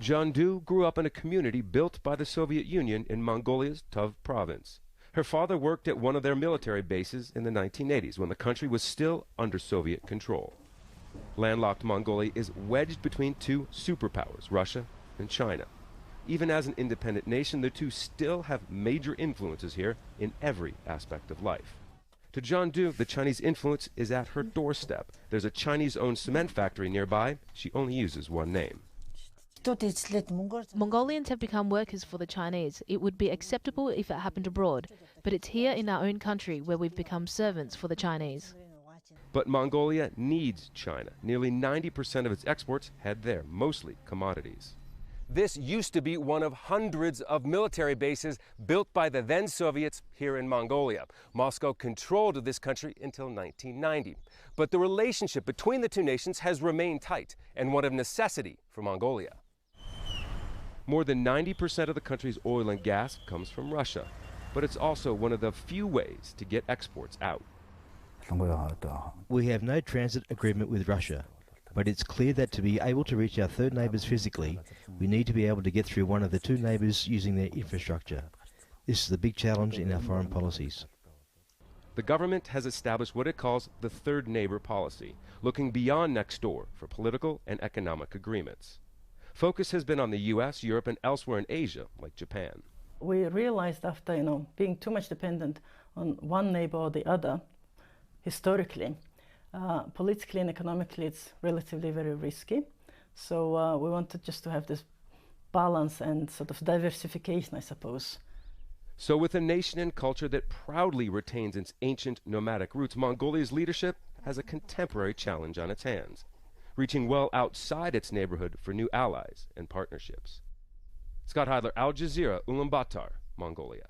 Jandu grew up in a community built by the Soviet Union in Mongolia's Tuv province. Her father worked at one of their military bases in the 1980s when the country was still under Soviet control. Landlocked Mongolia is wedged between two superpowers, Russia and China. Even as an independent nation, the two still have major influences here in every aspect of life. To Jandu, the Chinese influence is at her doorstep. There's a Chinese-owned cement factory nearby. She only uses one name. Mongolians have become workers for the Chinese. It would be acceptable if it happened abroad, but it's here in our own country where we've become servants for the Chinese. But Mongolia needs China. Nearly 90% of its exports head there, mostly commodities. This used to be one of hundreds of military bases built by the then Soviets here in Mongolia. Moscow controlled this country until 1990. But the relationship between the two nations has remained tight and one of necessity for Mongolia. More than 90% of the country's oil and gas comes from Russia, but it's also one of the few ways to get exports out. We have no transit agreement with Russia, but it's clear that to be able to reach our third neighbours physically, we need to be able to get through one of the two neighbours using their infrastructure. This is the big challenge in our foreign policies. The government has established what it calls the third neighbor policy, looking beyond next door for political and economic agreements. Focus has been on the US, Europe, and elsewhere in Asia, like Japan. We realized after, being too much dependent on one neighbor or the other, historically, politically and economically, it's relatively very risky. So we wanted just to have this balance and sort of diversification, I suppose. So with a nation and culture that proudly retains its ancient nomadic roots, Mongolia's leadership has a contemporary challenge on its hands, reaching well outside its neighborhood for new allies and partnerships. Scott Heidler, Al Jazeera, Ulaanbaatar, Mongolia.